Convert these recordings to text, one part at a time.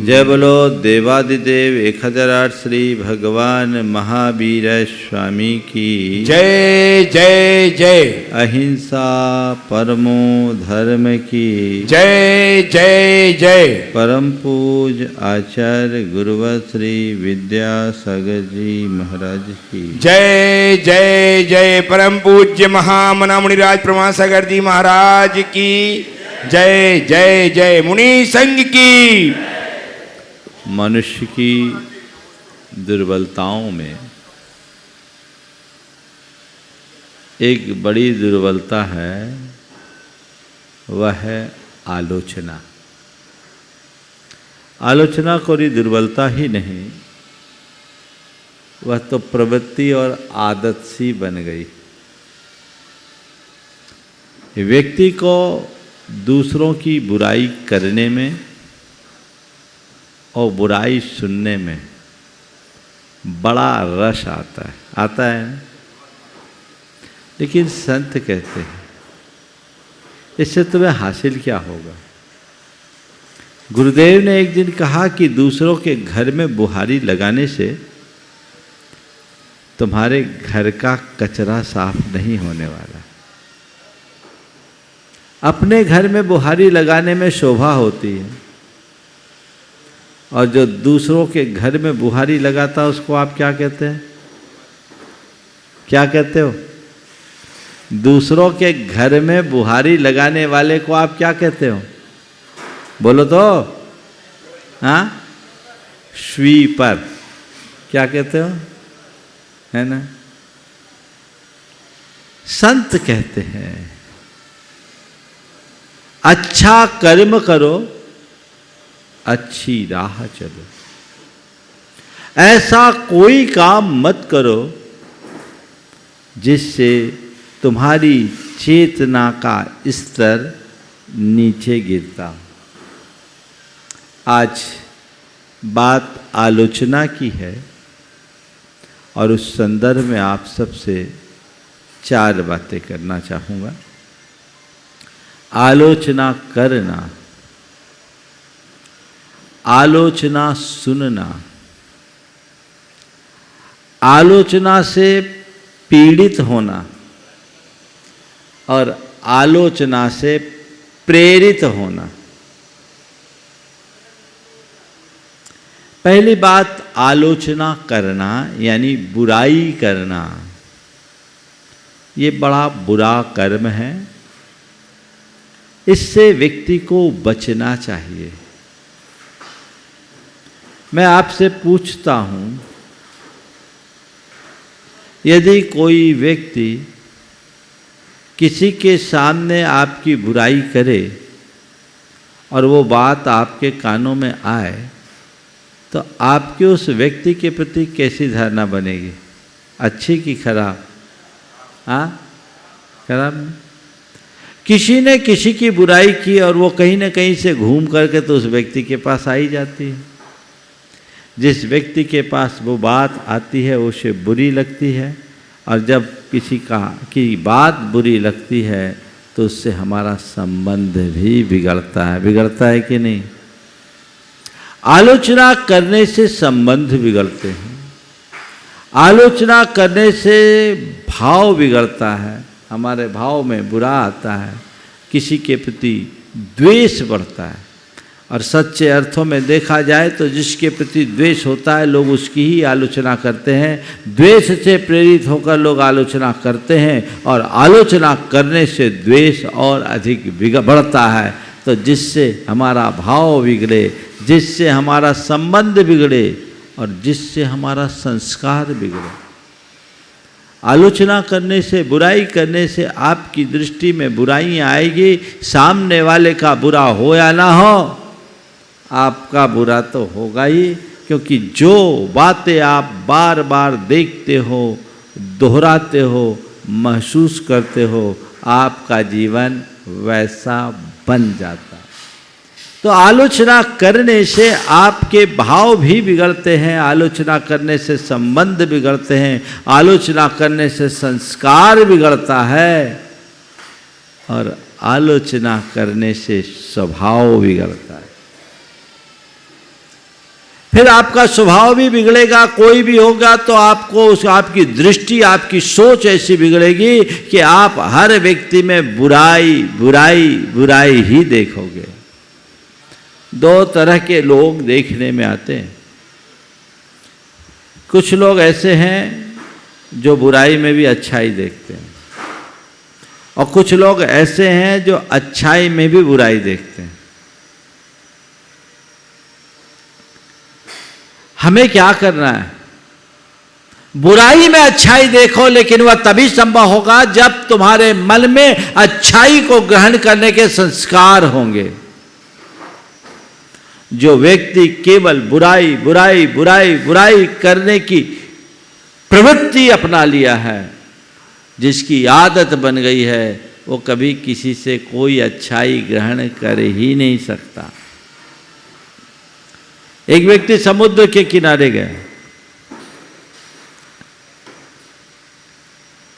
जय बोलो देवादिदेव 1008 श्री भगवान महावीर स्वामी की जय जय जय। अहिंसा परमो धर्म की जय जय जय। परम पूज आचार्य गुरुवर श्री विद्यासागर जी महाराज की जय जय जय। परम पूज्य महामना मुनिराज प्रमासागर जी महाराज की जय जय जय। मुनि संघ की। मनुष्य की दुर्बलताओं में एक बड़ी दुर्बलता है, वह है आलोचना। आलोचना कोई दुर्बलता ही नहीं, वह तो प्रवृत्ति और आदत सी बन गई। व्यक्ति को दूसरों की बुराई करने में और बुराई सुनने में बड़ा रस आता है ना? लेकिन संत कहते हैं इससे तुम्हें हासिल क्या होगा। गुरुदेव ने एक दिन कहा कि दूसरों के घर में बुहारी लगाने से तुम्हारे घर का कचरा साफ नहीं होने वाला। अपने घर में बुहारी लगाने में शोभा होती है, और जो दूसरों के घर में बुहारी लगाता है उसको आप क्या कहते हैं? क्या कहते हो? दूसरों के घर में बुहारी लगाने वाले को आप क्या कहते हो? बोलो तो। हाँ, स्वीपर। क्या कहते हो? है ना? संत कहते हैं अच्छा कर्म करो, अच्छी राह चलो। ऐसा कोई काम मत करो जिससे तुम्हारी चेतना का स्तर नीचे गिरता। आज बात आलोचना की है और उस संदर्भ में आप सबसे 4 बातें करना चाहूँगा। आलोचना करना, आलोचना सुनना, आलोचना से पीड़ित होना और आलोचना से प्रेरित होना। पहली बात, आलोचना करना यानी बुराई करना, ये बड़ा बुरा कर्म है। इससे व्यक्ति को बचना चाहिए। मैं आपसे पूछता हूं, यदि कोई व्यक्ति किसी के सामने आपकी बुराई करे और वो बात आपके कानों में आए, तो आपके उस व्यक्ति के प्रति कैसी धारणा बनेगी? अच्छी कि खराब? हाँ, खराब। किसी ने किसी की बुराई की और वो कहीं ना कहीं से घूम करके तो उस व्यक्ति के पास आई जाती है। जिस व्यक्ति के पास वो बात आती है उसे बुरी लगती है, और जब किसी की बात बुरी लगती है तो उससे हमारा संबंध भी बिगड़ता है। बिगड़ता है कि नहीं? आलोचना करने से संबंध बिगड़ते हैं। आलोचना करने से भाव बिगड़ता है, हमारे भाव में बुरा आता है, किसी के प्रति द्वेष बढ़ता है। और सच्चे अर्थों में देखा जाए तो जिसके प्रति द्वेष होता है लोग उसकी ही आलोचना करते हैं। द्वेष से प्रेरित होकर लोग आलोचना करते हैं, और आलोचना करने से द्वेष और अधिक बढ़ता है। तो जिससे हमारा भाव बिगड़े, जिससे हमारा संबंध बिगड़े और जिससे हमारा संस्कार बिगड़े। आलोचना करने से, बुराई करने से आपकी दृष्टि में बुराइयाँ आएगी। सामने वाले का बुरा हो या ना हो, आपका बुरा तो होगा ही, क्योंकि जो बातें आप बार बार देखते हो, दोहराते हो, महसूस करते हो, आपका जीवन वैसा बन जाता है। तो आलोचना करने से आपके भाव भी बिगड़ते हैं, आलोचना करने से संबंध बिगड़ते हैं, आलोचना करने से संस्कार बिगड़ता है, और आलोचना करने से स्वभाव बिगड़ता है। फिर आपका स्वभाव भी बिगड़ेगा। कोई भी होगा तो आपको आपकी दृष्टि, आपकी सोच ऐसी बिगड़ेगी कि आप हर व्यक्ति में बुराई बुराई बुराई ही देखोगे। दो तरह के लोग देखने में आते हैं। कुछ लोग ऐसे हैं जो बुराई में भी अच्छाई देखते हैं, और कुछ लोग ऐसे हैं जो अच्छाई में भी बुराई देखते हैं। हमें क्या करना है? बुराई में अच्छाई देखो, लेकिन वह तभी संभव होगा जब तुम्हारे मन में अच्छाई को ग्रहण करने के संस्कार होंगे। जो व्यक्ति केवल बुराई बुराई बुराई बुराई करने की प्रवृत्ति अपना लिया है, जिसकी आदत बन गई है, वो कभी किसी से कोई अच्छाई ग्रहण कर ही नहीं सकता। एक व्यक्ति समुद्र के किनारे गया।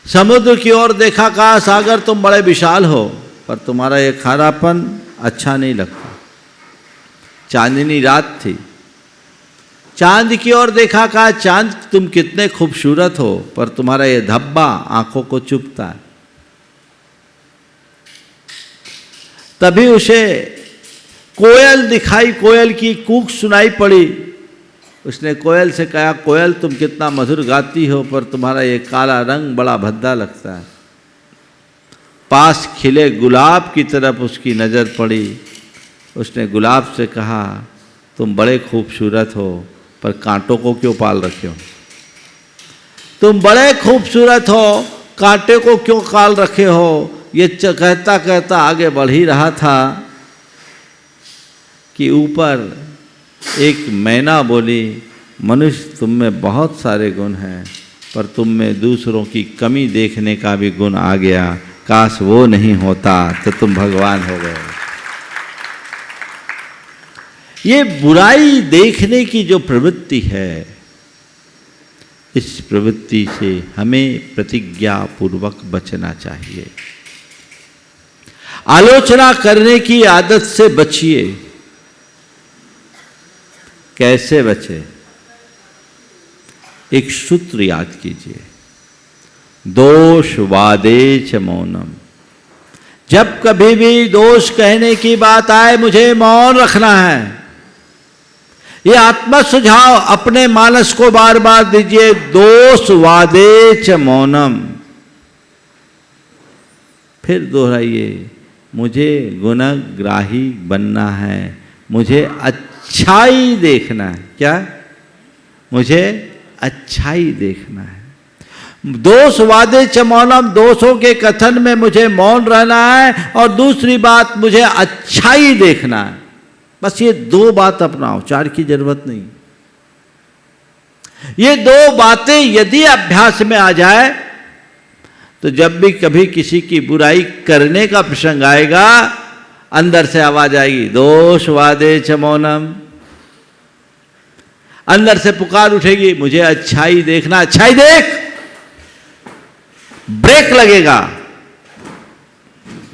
समुद्र की ओर देखा, कहा सागर तुम बड़े विशाल हो, पर तुम्हारा ये खारापन अच्छा नहीं लगता। चांदनी रात थी। चांद की ओर देखा, कहा चांद तुम कितने खूबसूरत हो, पर तुम्हारा ये धब्बा आंखों को चुभता है। तभी उसे कोयल दिखाई, कोयल की कूक सुनाई पड़ी। उसने कोयल से कहा, कोयल तुम कितना मधुर गाती हो, पर तुम्हारा ये काला रंग बड़ा भद्दा लगता है। पास खिले गुलाब की तरफ उसकी नज़र पड़ी। उसने गुलाब से कहा, तुम बड़े खूबसूरत हो, पर कांटों को क्यों पाल रखे हो? तुम बड़े खूबसूरत हो, कांटे को क्यों पाल रखे हो? ये कहता कहता आगे बढ़ ही रहा था कि ऊपर एक मैना बोली, मनुष्य तुम में बहुत सारे गुण हैं, पर तुम में दूसरों की कमी देखने का भी गुण आ गया। काश वो नहीं होता तो तुम भगवान हो गए। ये बुराई देखने की जो प्रवृत्ति है, इस प्रवृत्ति से हमें प्रतिज्ञा पूर्वक बचना चाहिए। आलोचना करने की आदत से बचिए। कैसे बचे? एक सूत्र याद कीजिए, दोष वादे च मौनम। जब कभी भी दोष कहने की बात आए, मुझे मौन रखना है। ये आत्मा सुझाव अपने मानस को बार बार दीजिए, दोष वादे च मौनम। फिर दोहराइए, मुझे गुणग्राही बनना है, मुझे अच्छाई देखना है। क्या? मुझे अच्छाई देखना है। दोष वादे च मौनम, दोषों के कथन में मुझे मौन रहना है, और दूसरी बात मुझे अच्छाई देखना है। बस ये दो बात अपनाओ, चार की जरूरत नहीं। ये दो बातें यदि अभ्यास में आ जाए, तो जब भी कभी किसी की बुराई करने का प्रसंग आएगा, अंदर से आवाज आएगी, दोष वादे च मौनम। अंदर से पुकार उठेगी, मुझे अच्छाई देखना, अच्छाई देख। ब्रेक लगेगा,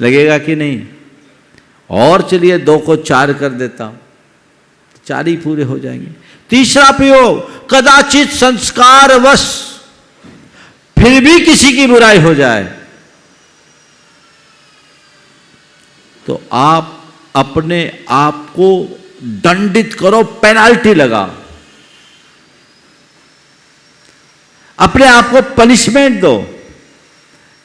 लगेगा कि नहीं? और चलिए 2 को 4 कर देता हूं, 4 ही पूरे हो जाएंगे। तीसरा प्रयोग, कदाचित संस्कारवश फिर भी किसी की बुराई हो जाए, तो आप अपने आप को दंडित करो, पेनाल्टी लगाओ, अपने आप को पनिशमेंट दो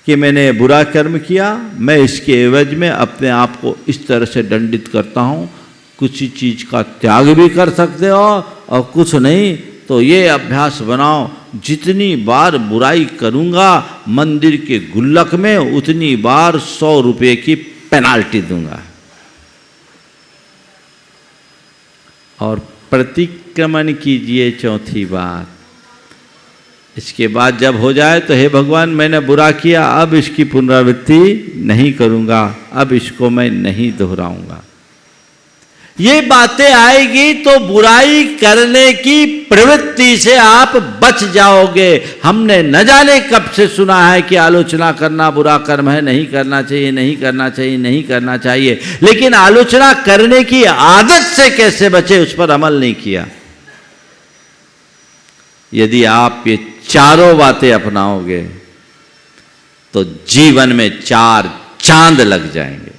कि मैंने बुरा कर्म किया, मैं इसके एवज में अपने आप को इस तरह से दंडित करता हूं। कुछ चीज का त्याग भी कर सकते हो, और कुछ नहीं तो ये अभ्यास बनाओ, जितनी बार बुराई करूंगा मंदिर के गुल्लक में उतनी बार 100 रुपये की पेनाल्टी दूंगा। और प्रतिक्रमण कीजिए, चौथी बात। इसके बाद जब हो जाए तो हे भगवान, मैंने बुरा किया, अब इसकी पुनरावृत्ति नहीं करूंगा, अब इसको मैं नहीं दोहराऊंगा। ये बातें आएगी तो बुराई करने की प्रवृत्ति से आप बच जाओगे। हमने न जाने कब से सुना है कि आलोचना करना बुरा कर्म है, नहीं करना चाहिए, नहीं करना चाहिए, नहीं करना चाहिए, लेकिन आलोचना करने की आदत से कैसे बचे, उस पर अमल नहीं किया। यदि आप ये चारों बातें अपनाओगे तो जीवन में 4 चांद लग जाएंगे।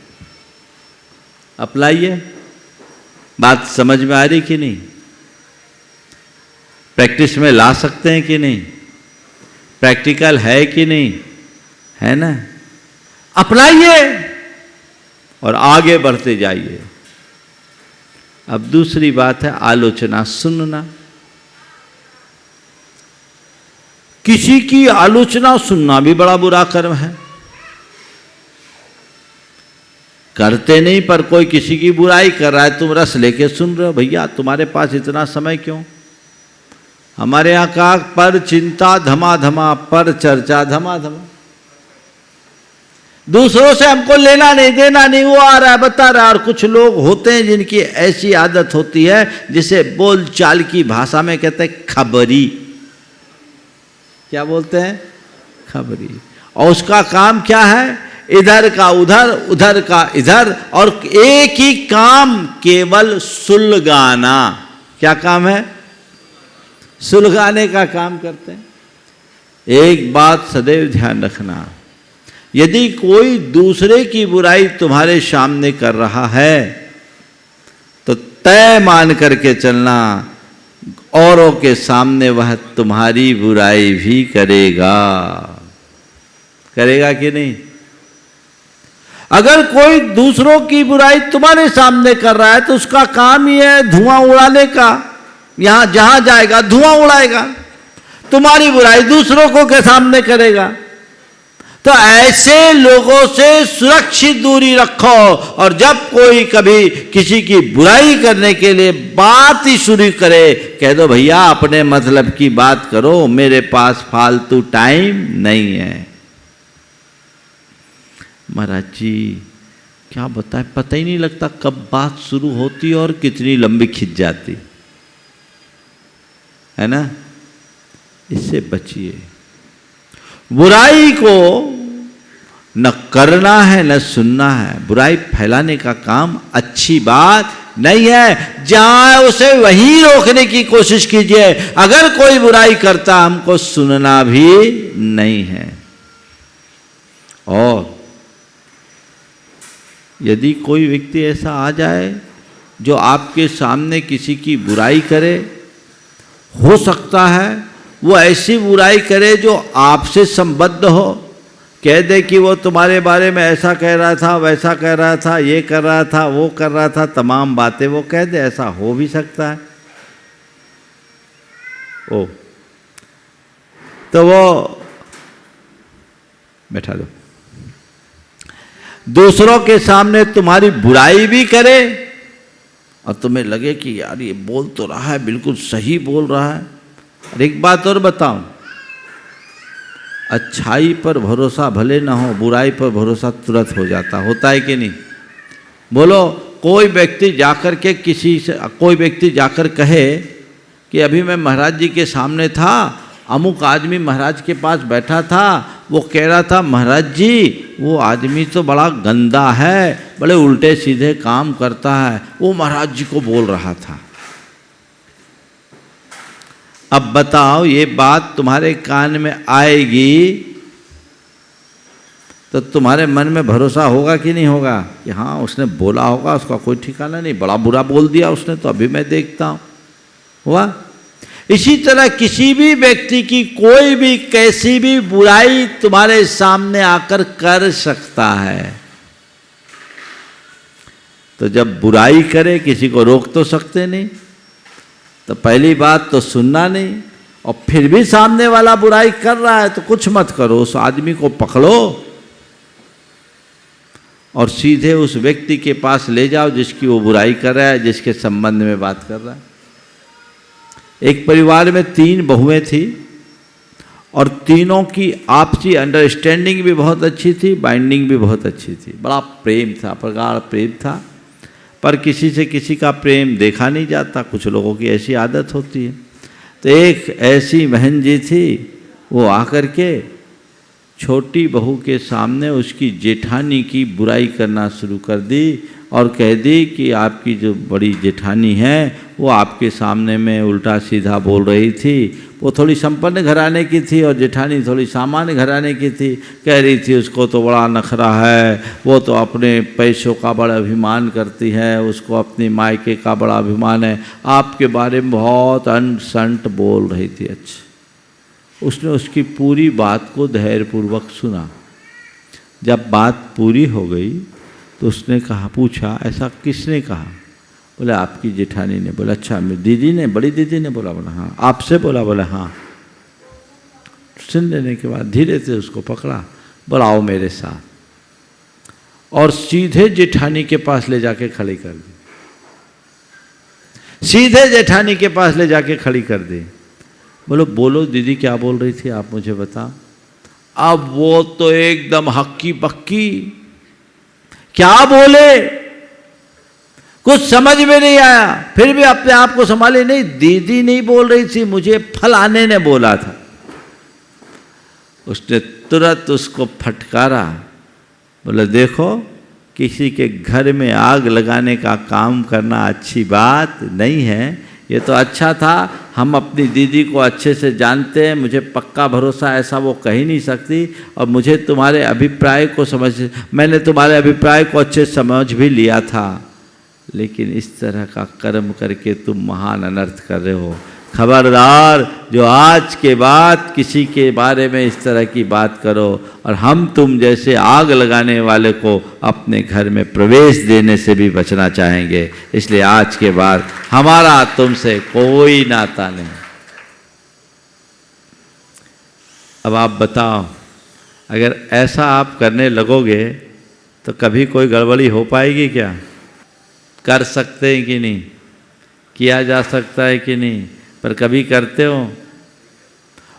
अपनाइए। बात समझ में आ रही कि नहीं? प्रैक्टिस में ला सकते हैं कि नहीं? प्रैक्टिकल है कि नहीं? है ना? अपनाइए और आगे बढ़ते जाइए। अब दूसरी बात है आलोचना सुनना। किसी की आलोचना सुनना भी बड़ा बुरा कर्म है। करते नहीं पर कोई किसी की बुराई कर रहा है, तुम रस लेके सुन रहे हो। भैया तुम्हारे पास इतना समय क्यों? हमारे यहाँ का पर चिंता धमाधमा, पर चर्चा धमाधमा। दूसरों से हमको लेना नहीं देना नहीं, वो आ रहा है बता रहा है। और कुछ लोग होते हैं जिनकी ऐसी आदत होती है जिसे बोल चाल की भाषा में कहते हैं खबरी। क्या बोलते हैं? खबरी। और उसका काम क्या है? इधर का उधर, उधर का इधर, और एक ही काम केवल सुलगाना। क्या काम है? सुलगाने का काम करते हैं। एक बात सदैव ध्यान रखना, यदि कोई दूसरे की बुराई तुम्हारे सामने कर रहा है तो तय मान करके चलना, औरों के सामने वह तुम्हारी बुराई भी करेगा। करेगा कि नहीं? अगर कोई दूसरों की बुराई तुम्हारे सामने कर रहा है तो उसका काम ही है धुआं उड़ाने का। यहां जहां जाएगा धुआं उड़ाएगा, तुम्हारी बुराई दूसरों को के सामने करेगा। तो ऐसे लोगों से सुरक्षित दूरी रखो। और जब कोई कभी किसी की बुराई करने के लिए बात ही शुरू करे, कह दो भैया अपने मतलब की बात करो, मेरे पास फालतू टाइम नहीं है। महाराज जी क्या बताए, पता ही नहीं लगता कब बात शुरू होती और कितनी लंबी खिंच जाती है ना। इससे बचिए। बुराई को न करना है न सुनना है। बुराई फैलाने का काम अच्छी बात नहीं है। जहां उसे वहीं रोकने की कोशिश कीजिए। अगर कोई बुराई करता हमको सुनना भी नहीं है। और यदि कोई व्यक्ति ऐसा आ जाए जो आपके सामने किसी की बुराई करे, हो सकता है वो ऐसी बुराई करे जो आपसे संबद्ध हो, कह दे कि वो तुम्हारे बारे में ऐसा कह रहा था, वैसा कह रहा था, ये कर रहा था, वो कर रहा था, तमाम बातें वो कह दे। ऐसा हो भी सकता है। ओ तो वो बैठा दो। दूसरों के सामने तुम्हारी बुराई भी करे और तुम्हें लगे कि यार ये बोल तो रहा है, बिल्कुल सही बोल रहा है। और एक बात और बताऊं, अच्छाई पर भरोसा भले ना हो, बुराई पर भरोसा तुरंत हो जाता। होता है कि नहीं? बोलो, कोई व्यक्ति जाकर के किसी से, कोई व्यक्ति जाकर कहे कि अभी मैं महाराज जी के सामने था, अमुक आदमी महाराज के पास बैठा था, वो कह रहा था महाराज जी वो आदमी तो बड़ा गंदा है, बड़े उल्टे सीधे काम करता है, वो महाराज जी को बोल रहा था। अब बताओ, ये बात तुम्हारे कान में आएगी तो तुम्हारे मन में भरोसा होगा कि नहीं होगा कि हाँ उसने बोला होगा, उसका कोई ठिकाना नहीं, बड़ा बुरा बोल दिया उसने, तो अभी मैं देखता हूँ। हुआ? इसी तरह किसी भी व्यक्ति की कोई भी कैसी भी बुराई तुम्हारे सामने आकर कर सकता है। तो जब बुराई करे किसी को रोक तो सकते नहीं, तो पहली बात तो सुनना नहीं। और फिर भी सामने वाला बुराई कर रहा है तो कुछ मत करो, उस आदमी को पकड़ो और सीधे उस व्यक्ति के पास ले जाओ जिसकी वो बुराई कर रहा है, जिसके संबंध में बात कर रहा है। एक परिवार में 3 बहुएं थी और तीनों की आपसी अंडरस्टैंडिंग भी बहुत अच्छी थी, बाइंडिंग भी बहुत अच्छी थी, बड़ा प्रेम था, प्रगाढ़ प्रेम था। पर किसी से किसी का प्रेम देखा नहीं जाता, कुछ लोगों की ऐसी आदत होती है। तो एक ऐसी बहन जी थी, वो आकर के छोटी बहू के सामने उसकी जेठानी की बुराई करना शुरू कर दी और कह दी कि आपकी जो बड़ी जेठानी है वो आपके सामने में उल्टा सीधा बोल रही थी, वो थोड़ी संपन्न घराने की थी और जेठानी थोड़ी सामान्य घराने की थी। कह रही थी उसको तो बड़ा नखरा है, वो तो अपने पैसों का बड़ा अभिमान करती है, उसको अपनी मायके का बड़ा अभिमान है, आपके बारे में बहुत अंट संट बोल रही थी। अच्छा, उसने उसकी पूरी बात को धैर्यपूर्वक सुना। जब बात पूरी हो गई तो उसने कहा, पूछा ऐसा किसने कहा? बोला आपकी जेठानी ने। बोला अच्छा, दीदी ने, बड़ी दीदी ने? बोला हाँ। आपसे बोला? बोला हाँ। सुन लेने के बाद धीरे से उसको पकड़ा, बोला आओ मेरे साथ, और सीधे जेठानी के पास ले जाके खड़ी कर दी। सीधे जेठानी के पास ले जाके खड़ी कर दी। बोलो बोलो दीदी क्या बोल रही थी, आप मुझे बताओ। अब वो तो एकदम हक्की पक्की, क्या बोले कुछ समझ में नहीं आया, फिर भी अपने आप को संभाले, नहीं दीदी नहीं बोल रही थी, मुझे फलाने ने बोला था। उसने तुरंत उसको फटकारा, बोला देखो किसी के घर में आग लगाने का काम करना अच्छी बात नहीं है। ये तो अच्छा था, हम अपनी दीदी को अच्छे से जानते हैं, मुझे पक्का भरोसा ऐसा वो कह ही नहीं सकती, और मुझे तुम्हारे अभिप्राय को मैंने तुम्हारे अभिप्राय को अच्छे समझ भी लिया था, लेकिन इस तरह का कर्म करके तुम महान अनर्थ कर रहे हो। खबरदार जो आज के बाद किसी के बारे में इस तरह की बात करो, और हम तुम जैसे आग लगाने वाले को अपने घर में प्रवेश देने से भी बचना चाहेंगे। इसलिए आज के बाद हमारा तुमसे कोई नाता नहीं। अब आप बताओ, अगर ऐसा आप करने लगोगे तो कभी कोई गड़बड़ी हो पाएगी क्या? कर सकते हैं कि नहीं? किया जा सकता है कि नहीं? पर कभी करते हो?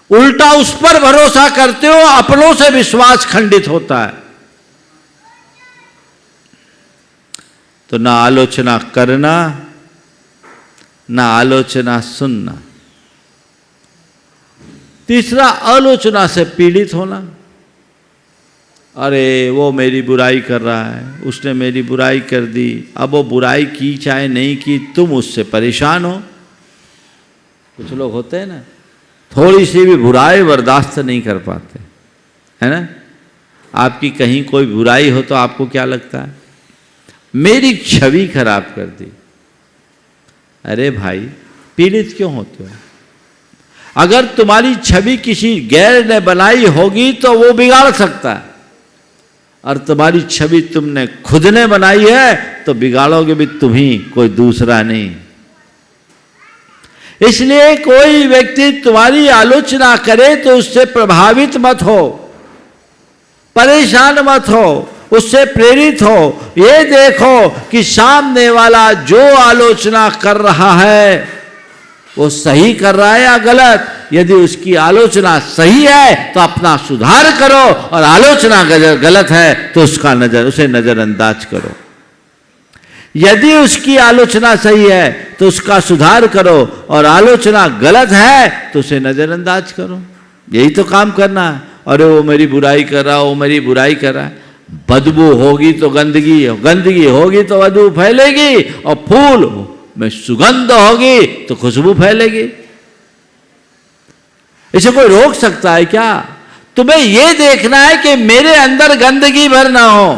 उल्टा उस पर भरोसा करते हो, अपनों से विश्वास खंडित होता है। तो ना आलोचना करना, ना आलोचना सुनना। तीसरा, आलोचना से पीड़ित होना। अरे वो मेरी बुराई कर रहा है, उसने मेरी बुराई कर दी, अब वो बुराई की चाहे नहीं की, तुम उससे परेशान हो। कुछ लोग होते हैं ना, थोड़ी सी भी बुराई बर्दाश्त नहीं कर पाते, है ना। आपकी कहीं कोई बुराई हो तो आपको क्या लगता है, मेरी छवि खराब कर दी। अरे भाई पीड़ित क्यों होते हो? अगर तुम्हारी छवि किसी गैर ने बनाई होगी तो वो बिगाड़ सकता है, और तुम्हारी छवि तुमने खुद ने बनाई है तो बिगाड़ोगे भी तुम ही, कोई दूसरा नहीं। इसलिए कोई व्यक्ति तुम्हारी आलोचना करे तो उससे प्रभावित मत हो, परेशान मत हो, उससे प्रेरित हो। ये देखो कि सामने वाला जो आलोचना कर रहा है वो सही कर रहा है या गलत। यदि उसकी आलोचना सही है तो अपना सुधार करो, और आलोचना गलत है तो उसे नजरअंदाज करो। यदि उसकी आलोचना सही है तो उसका सुधार करो, और आलोचना गलत है तो उसे नजरअंदाज करो। यही तो काम करना है। अरे वो मेरी बुराई कर रहा है, वो मेरी बुराई कर रहा है। बदबू होगी तो गंदगी, गंदगी होगी तो बदबू फैलेगी, और फूल में सुगंध होगी तो खुशबू फैलेगी। इसे कोई रोक सकता है क्या? तुम्हें यह देखना है कि मेरे अंदर गंदगी भर ना हो।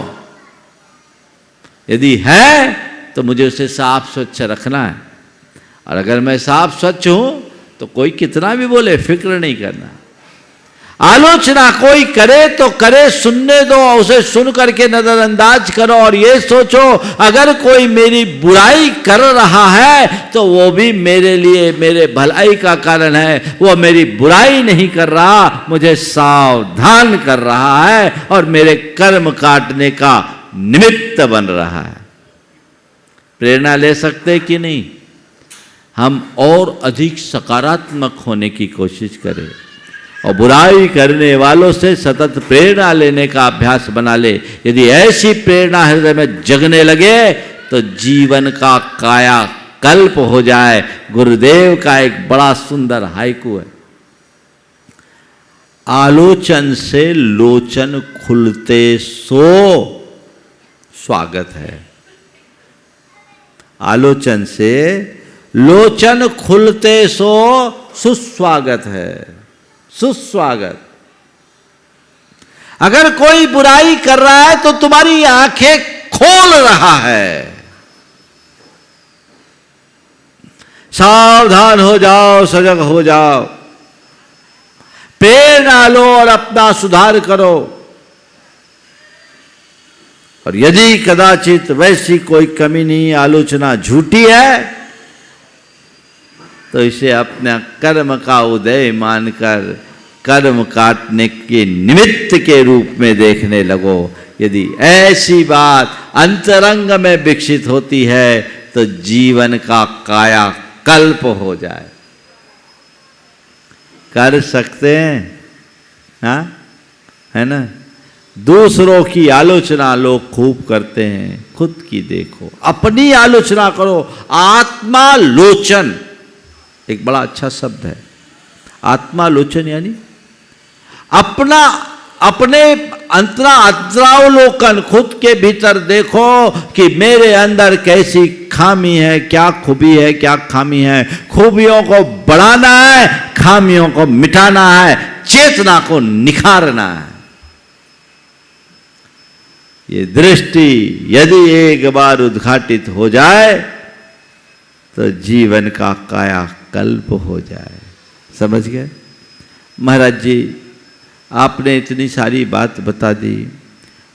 यदि है तो मुझे उसे साफ स्वच्छ रखना है, और अगर मैं साफ स्वच्छ हूं तो कोई कितना भी बोले फिक्र नहीं करना। आलोचना कोई करे तो करे, सुनने दो, उसे सुन करके नजरअंदाज करो, और ये सोचो अगर कोई मेरी बुराई कर रहा है तो वो भी मेरे लिए, मेरे भलाई का कारण है। वो मेरी बुराई नहीं कर रहा, मुझे सावधान कर रहा है और मेरे कर्म काटने का निमित्त बन रहा है। प्रेरणा ले सकते कि नहीं? हम और अधिक सकारात्मक होने की कोशिश करें, और बुराई करने वालों से सतत प्रेरणा लेने का अभ्यास बना ले। यदि ऐसी प्रेरणा हृदय में जगने लगे तो जीवन का कायाकल्प हो जाए। गुरुदेव का एक बड़ा सुंदर हाइकू है, आलोचन से लोचन खुलते सो स्वागत है। आलोचन से लोचन खुलते सो सुस्वागत है, सुस्वागत। अगर कोई बुराई कर रहा है तो तुम्हारी आंखें खोल रहा है। सावधान हो जाओ, सजग हो जाओ, प्रेरणा लो और अपना सुधार करो। और यदि कदाचित वैसी कोई कमी नहीं, आलोचना झूठी है, तो इसे अपना कर्म का उदय मानकर कर्म काटने के निमित्त के रूप में देखने लगो। यदि ऐसी बात अंतरंग में विकसित होती है तो जीवन का कायाकल्प हो जाए। कर सकते हैं, हाँ, है ना। दूसरों की आलोचना लोग खूब करते हैं, खुद की देखो, अपनी आलोचना करो। आत्मालोचन एक बड़ा अच्छा शब्द है। आत्मालोचन यानी अपने अंतरावलोकन, खुद के भीतर देखो कि मेरे अंदर कैसी खामी है, क्या खूबी है, क्या खामी है। खूबियों को बढ़ाना है, खामियों को मिटाना है, चेतना को निखारना है। ये दृष्टि यदि एक बार उद्घाटित हो जाए तो जीवन का कायाकल्प हो जाए। समझ गए? महाराज जी, आपने इतनी सारी बात बता दी।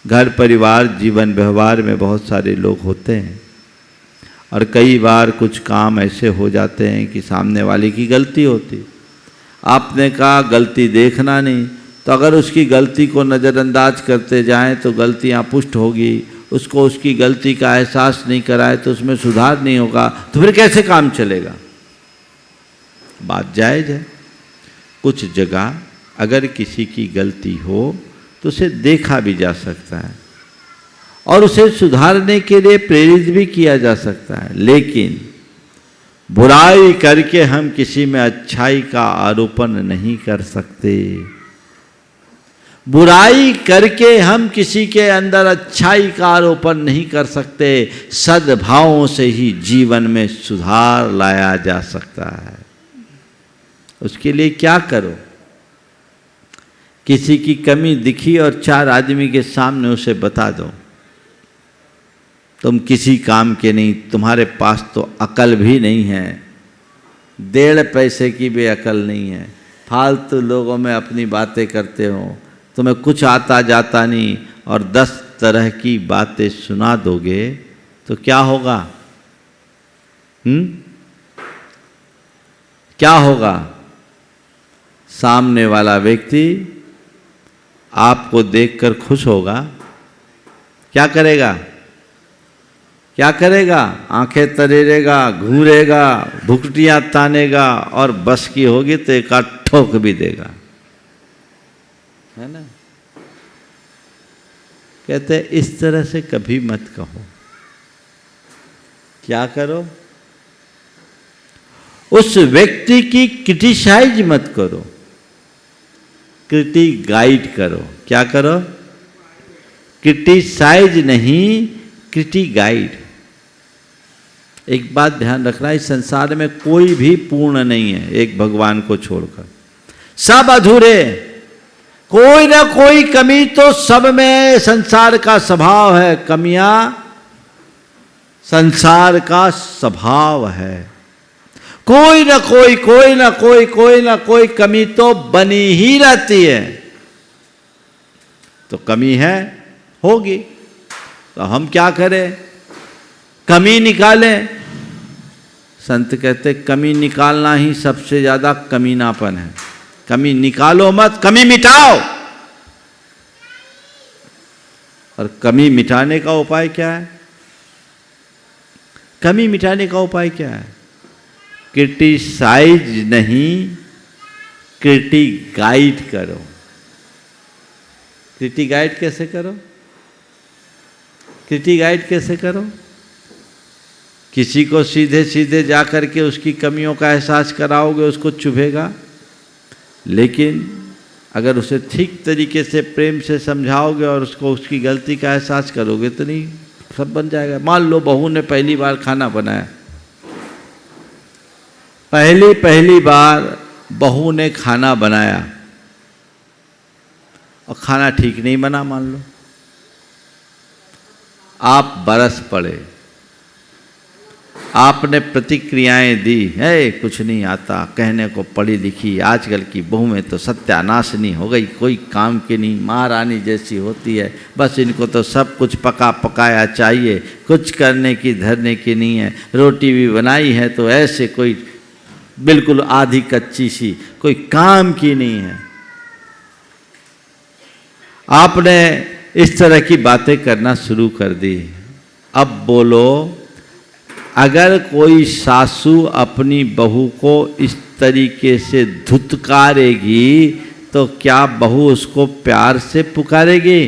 घर परिवार जीवन व्यवहार में बहुत सारे लोग होते हैं और कई बार कुछ काम ऐसे हो जाते हैं कि सामने वाले की गलती होती। आपने कहा गलती देखना नहीं, तो अगर उसकी गलती को नज़रअंदाज करते जाएं तो गलतियां पुष्ट होगी। उसको उसकी गलती का एहसास नहीं कराए तो उसमें सुधार नहीं होगा, तो फिर कैसे काम चलेगा? बात जायज़ है। कुछ जगह अगर किसी की गलती हो तो उसे देखा भी जा सकता है और उसे सुधारने के लिए प्रेरित भी किया जा सकता है, लेकिन बुराई करके हम किसी में अच्छाई का आरोपण नहीं कर सकते। बुराई करके हम किसी के अंदर अच्छाई का आरोपण नहीं कर सकते। सद्भावों से ही जीवन में सुधार लाया जा सकता है। उसके लिए क्या करो? किसी की कमी दिखी और 4 आदमी के सामने उसे बता दो, तुम किसी काम के नहीं, तुम्हारे पास तो अकल भी नहीं है, 1.5 पैसे की भी अकल नहीं है, फालतू लोगों में अपनी बातें करते हो, तुम्हें कुछ आता जाता नहीं और 10 तरह की बातें सुना दोगे तो क्या होगा? क्या होगा? सामने वाला व्यक्ति आपको देखकर खुश होगा। क्या करेगा? क्या करेगा? आंखें तरेरेगा, घूरेगा, भुकटियां तानेगा और बस की होगी तो एक आध ठोक भी देगा, है ना। कहते हैं इस तरह से कभी मत कहो। क्या करो? उस व्यक्ति की क्रिटिसाइज मत करो, क्रिटी गाइड करो। क्या करो? क्रिटिसाइज नहीं, क्रिटी गाइड। एक बात ध्यान रखना, इस संसार में कोई भी पूर्ण नहीं है, एक भगवान को छोड़कर सब अधूरे। कोई ना कोई कमी तो सब में, संसार का स्वभाव है। कमियां संसार का स्वभाव है। कोई ना कोई कमी तो बनी ही रहती है। तो कमी है, होगी, तो हम क्या करें? कमी निकालें। संत कहते कमी निकालना ही सबसे ज्यादा कमीनापन है। कमी निकालो मत, कमी मिटाओ। और कमी मिटाने का उपाय क्या है? कमी मिटाने का उपाय क्या है? क्रिटिसाइज नहीं, क्रिटी गाइड करो। क्रिटी गाइड कैसे करो? क्रिटी गाइड कैसे करो? किसी को सीधे सीधे जा करके उसकी कमियों का एहसास कराओगे, उसको चुभेगा। लेकिन अगर उसे ठीक तरीके से प्रेम से समझाओगे और उसको उसकी गलती का एहसास करोगे तो नहीं, सब बन जाएगा। मान लो बहू ने पहली बार खाना बनाया, पहली बार बहू ने खाना बनाया और खाना ठीक नहीं बना, मान लो, आप बरस पड़े, आपने प्रतिक्रियाएं दी, है कुछ नहीं आता, कहने को पढ़ी लिखी, आजकल की बहू में तो सत्यानाशनी हो गई, कोई काम की नहीं, महारानी जैसी होती है, बस इनको तो सब कुछ पका पकाया चाहिए, कुछ करने की धरने की नहीं है, रोटी भी बनाई है तो ऐसे कोई बिल्कुल आधी कच्ची सी, कोई काम की नहीं है। आपने इस तरह की बातें करना शुरू कर दी। अब बोलो, अगर कोई सासू अपनी बहू को इस तरीके से धुतकारेगी तो क्या बहू उसको प्यार से पुकारेगी?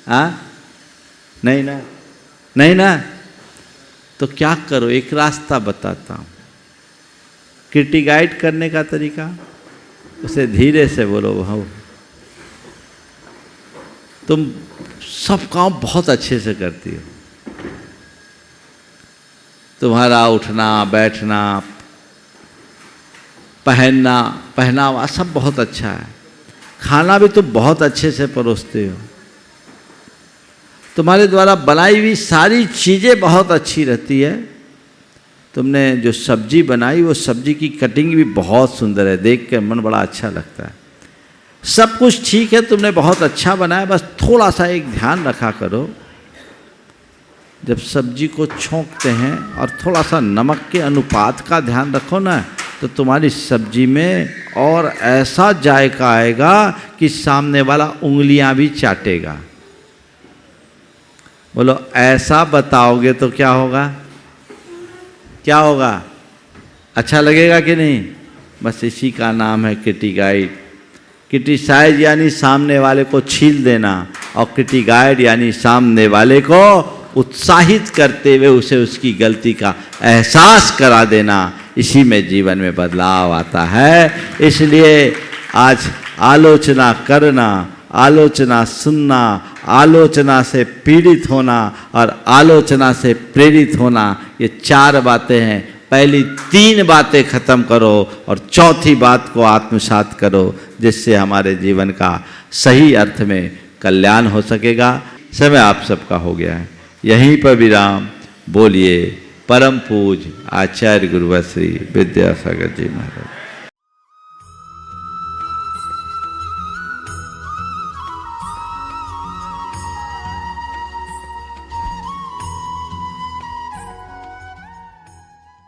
हाँ, नहीं ना, नहीं ना। तो क्या करो, एक रास्ता बताता हूँ, क्रिटिकाइट करने का तरीका, उसे धीरे से बोलो, बहू तुम सब काम बहुत अच्छे से करती हो, तुम्हारा उठना बैठना पहनना पहनावा सब बहुत अच्छा है, खाना भी तुम बहुत अच्छे से परोसते हो, तुम्हारे द्वारा बनाई हुई सारी चीज़ें बहुत अच्छी रहती है, तुमने जो सब्जी बनाई वो सब्जी की कटिंग भी बहुत सुंदर है, देख कर मन बड़ा अच्छा लगता है, सब कुछ ठीक है, तुमने बहुत अच्छा बनाया, बस थोड़ा सा एक ध्यान रखा करो, जब सब्जी को छौंकते हैं और थोड़ा सा नमक के अनुपात का ध्यान रखो ना, तो तुम्हारी सब्जी में और ऐसा जायका आएगा कि सामने वाला उंगलियां भी चाटेगा। बोलो, ऐसा बताओगे तो क्या होगा? क्या होगा? अच्छा लगेगा कि नहीं? बस इसी का नाम है क्रिटिकाइड। क्रिटिसाइज यानी सामने वाले को छील देना, और क्रिटिकाइड यानी सामने वाले को उत्साहित करते हुए उसे उसकी गलती का एहसास करा देना। इसी में जीवन में बदलाव आता है। इसलिए आज आलोचना करना, आलोचना सुनना, आलोचना से पीड़ित होना और आलोचना से प्रेरित होना, ये 4 बातें हैं। पहली 3 बातें खत्म करो और चौथी बात को आत्मसात करो, जिससे हमारे जीवन का सही अर्थ में कल्याण हो सकेगा। समय आप सबका हो गया है, यहीं पर विराम। बोलिए परम पूज्य आचार्य गुरुवर श्री विद्यासागर जी महाराज।